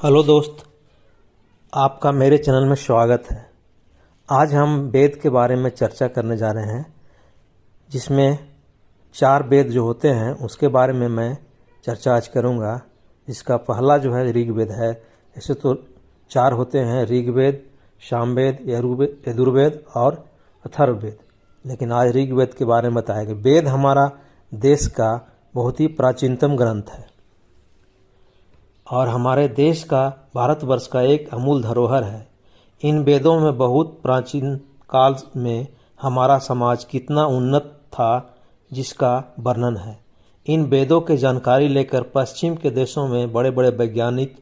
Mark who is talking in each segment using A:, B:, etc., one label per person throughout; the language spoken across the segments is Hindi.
A: हेलो दोस्त, आपका मेरे चैनल में स्वागत है। आज हम वेद के बारे में चर्चा करने जा रहे हैं, जिसमें 4 वेद जो होते हैं उसके बारे में मैं चर्चा आज करूंगा। इसका पहला जो है ऋग्वेद है। ऐसे तो 4 होते हैं, ऋग्वेद, सामवेद, यजुर्वेद और अथर्ववेद, लेकिन आज ऋग्वेद के बारे में बताएंगे। वेद हमारा देश का बहुत ही प्राचीनतम ग्रंथ है और हमारे देश का, भारतवर्ष का एक अमूल धरोहर है। इन वेदों में बहुत प्राचीन काल में हमारा समाज कितना उन्नत था जिसका वर्णन है। इन वेदों की जानकारी लेकर पश्चिम के देशों में बड़े बड़े वैज्ञानिक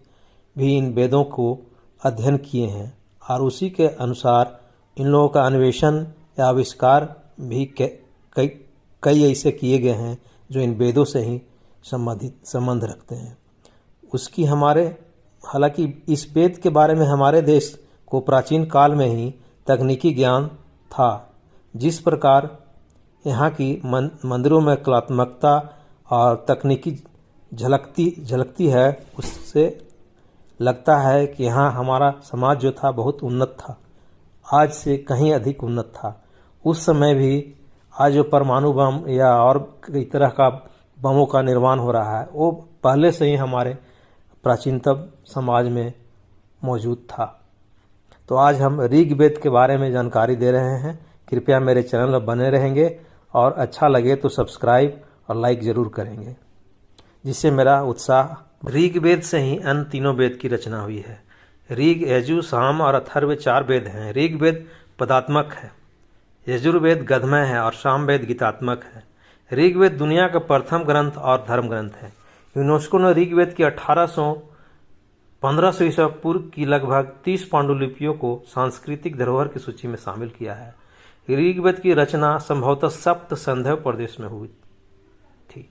A: भी इन वेदों को अध्ययन किए हैं और उसी के अनुसार इन लोगों का अन्वेषण या आविष्कार भी कई ऐसे किए गए हैं जो इन वेदों से ही संबंध रखते हैं। उसकी हालांकि इस वेद के बारे में हमारे देश को प्राचीन काल में ही तकनीकी ज्ञान था। जिस प्रकार यहाँ की मंदिरों में कलात्मकता और तकनीकी झलकती है, उससे लगता है कि यहाँ हमारा समाज जो था बहुत उन्नत था, आज से कहीं अधिक उन्नत था। उस समय भी आज जो परमाणु बम या और कई तरह का बमों का निर्माण हो रहा है, वो पहले से ही हमारे प्राचीनतम समाज में मौजूद था। तो आज हम ऋग्वेद के बारे में जानकारी दे रहे हैं। कृपया मेरे चैनल में बने रहेंगे और अच्छा लगे तो सब्सक्राइब और लाइक ज़रूर करेंगे, जिससे मेरा उत्साह। ऋग्वेद से ही अन्य तीनों वेद की रचना हुई है। ऋग, यजु, साम और अथर्व 4 वेद हैं। ऋग्वेद पदात्मक है, यजुर्वेद गद्यमय है और सामवेद गीतात्मक है। ऋग्वेद दुनिया का प्रथम ग्रंथ और धर्म ग्रंथ है। यूनेस्को ने ऋग्वेद की 1500 ईसा पूर्व की लगभग 30 पांडुलिपियों को सांस्कृतिक धरोहर की सूची में शामिल किया है। ऋग्वेद की रचना संभवतः सप्त संध्या प्रदेश में हुई थी।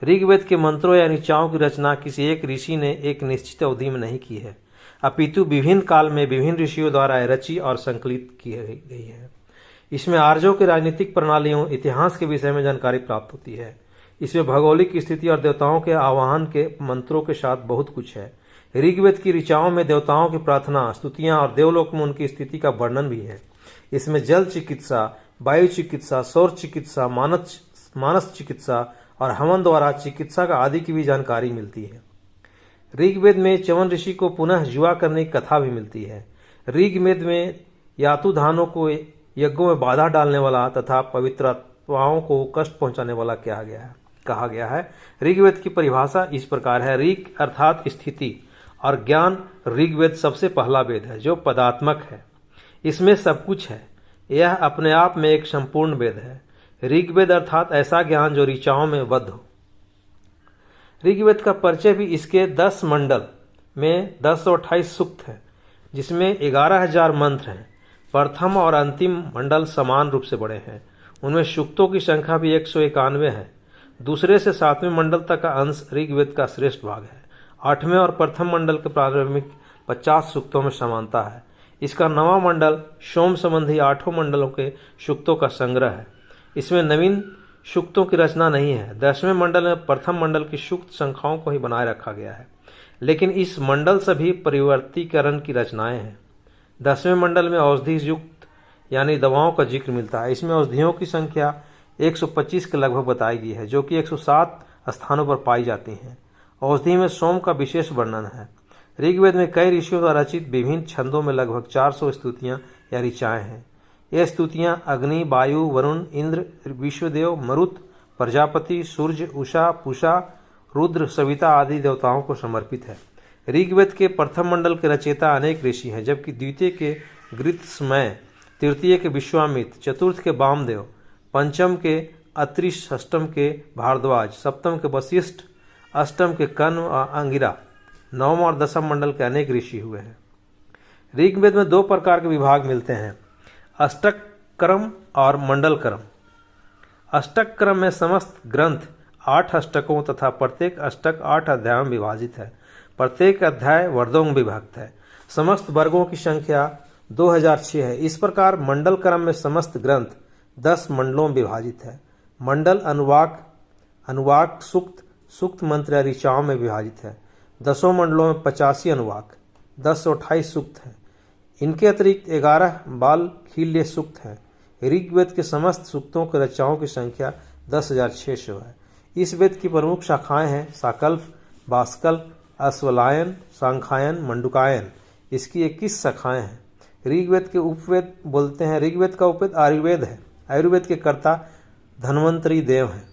A: ऋग्वेद के मंत्रों या ऋचाओं की रचना किसी एक ऋषि ने एक निश्चित अवधि में नहीं की है, अपितु विभिन्न काल में विभिन्न ऋषियों द्वारा रची और संकलित की गई है। इसमें आर्यों की राजनीतिक प्रणालियों, इतिहास के विषय में जानकारी प्राप्त होती है। इसमें भौगोलिक स्थिति और देवताओं के आवाहन के मंत्रों के साथ बहुत कुछ है। ऋग्वेद की ऋचाओं में देवताओं की प्रार्थना, स्तुतियां और देवलोक में उनकी स्थिति का वर्णन भी है। इसमें जल चिकित्सा, वायु चिकित्सा, सौर चिकित्सा, मानस चिकित्सा और हवन द्वारा चिकित्सा का आदि की भी जानकारी मिलती है। ऋग्वेद में च्यवन ऋषि को पुनः जुआ करने की कथा भी मिलती है। ऋग्वेद में यातुधानों को यज्ञों में बाधा डालने वाला तथा पवित्रताओं को कष्ट पहुंचाने वाला कहा गया है। ऋग्वेद की परिभाषा इस प्रकार है। ऋग अर्थात स्थिति और ज्ञान। ऋग्वेद सबसे पहला वेद है जो पदात्मक है। इसमें सब कुछ है। यह अपने आप में एक संपूर्ण वेद है। ऋग्वेद अर्थात ऐसा ज्ञान जो ऋचाओं में बद्ध हो। ऋग्वेद का परिचय भी इसके 10 मंडल में 1028 सूक्त है, जिसमें 11,000 मंत्र हैं। प्रथम और अंतिम मंडल समान रूप से बड़े हैं। उनमें सूक्तों की संख्या भी 191 है। दूसरे से 7वें मंडल तक का अंश ऋग्वेद का श्रेष्ठ भाग है। 8वें और प्रथम मंडल के प्रारंभिक 50 सूक्तों में समानता है। इसका 9वां मंडल सोम संबंधी 8 मंडलों के सूक्तों का संग्रह है। इसमें नवीन सूक्तों की रचना नहीं है। 10वें मंडल में प्रथम मंडल की सूक्त संख्याओं को ही बनाए रखा गया है, लेकिन इस मंडल सभी परिवर्तीकरण की रचनाएं हैं। 10वें मंडल में औषधि युक्त यानी दवाओं का जिक्र मिलता है। इसमें औषधियों की संख्या 125 के लगभग बताई गई है, जो कि 107 स्थानों पर पाई जाती हैं। औषधि में सोम का विशेष वर्णन है। ऋग्वेद में कई ऋषियों द्वारा रचित विभिन्न छंदों में लगभग 400 स्तुतियां या ऋचाएं हैं। ये स्तुतियां अग्नि, वायु, वरुण, इंद्र, विश्वदेव, मरुत, प्रजापति, सूर्य, उषा, पूषा, रुद्र, सविता आदि देवताओं को समर्पित है। ऋग्वेद के प्रथम मंडल के रचयिता अनेक ऋषि हैं, जबकि द्वितीय के गृत्समय, तृतीय के विश्वामित्र, चतुर्थ के वामदेव, पंचम के अत्रि, षष्टम के भारद्वाज, सप्तम के वशिष्ठ, अष्टम के कण्व और अंगिरा, नवम और दसम मंडल के अनेक ऋषि हुए हैं। ऋग्वेद में 2 प्रकार के विभाग मिलते हैं, अष्टक क्रम और मंडल क्रम। अष्टक क्रम में समस्त ग्रंथ 8 अष्टकों तथा प्रत्येक अष्टक 8 अध्यायों में विभाजित है। प्रत्येक अध्याय वर्गों में विभक्त है। समस्त वर्गों की संख्या 2006 है। इस प्रकार मंडल क्रम में समस्त ग्रंथ 10 मंडलों में विभाजित है। मंडल अनुवाक सूक्त मंत्र या ऋचाओं में विभाजित है। 10 मंडलों में 85 अनुवाक, 10 से 28 सूक्त हैं। इनके अतिरिक्त 11 बाल खील्य सूक्त हैं। ऋग्वेद के समस्त सूक्तों के रचनाओं की संख्या 10,600 है। इस वेद की प्रमुख शाखाएं हैं साकल्प, बाष्कल्प, अश्वलायन, सांख्यायन, मंडूकायन। इसकी 21 शाखाएं हैं। ऋग्वेद के उपवेद बोलते हैं। ऋग्वेद का उपवेद आयुर्वेद है। आयुर्वेद के कर्ता धन्वंतरी देव हैं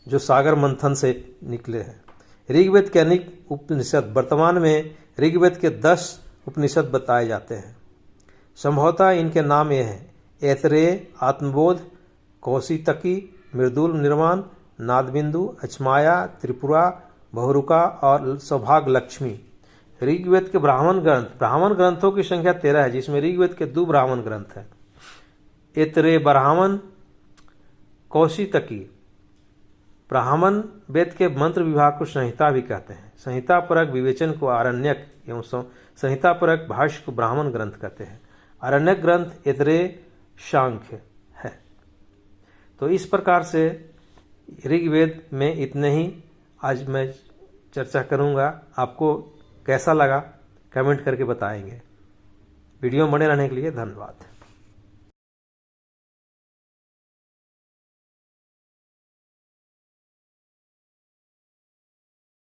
A: जो सागर मंथन से निकले हैं। ऋग्वेद के अनेक उपनिषद, वर्तमान में ऋग्वेद के 10 उपनिषद बताए जाते हैं। संभवतः इनके नाम ये हैं: ऐतरेय, आत्मबोध, कौशितकी, मृदुल निर्माण, नादबिंदु, अचमाया, त्रिपुरा, बहुरुका और सौभाग्य लक्ष्मी। ऋग्वेद के ब्राह्मण ग्रंथों की संख्या 13 है, जिसमें ऋग्वेद के 2 ब्राह्मण ग्रंथ हैं, ऐतरेय ब्राह्मण, कौशितकी। ब्राह्मण वेद के मंत्र विभाग को संहिता भी कहते हैं। संहिता परक विवेचन को आरण्यक एवं संहिता परक भाष्य को ब्राह्मण ग्रंथ कहते हैं। आरण्यक ग्रंथ ऐतरेय सांख्य है। तो इस प्रकार से ऋग्वेद में इतने ही आज मैं चर्चा करूंगा। आपको कैसा लगा कमेंट करके बताएंगे। वीडियो में बने रहने के लिए धन्यवाद।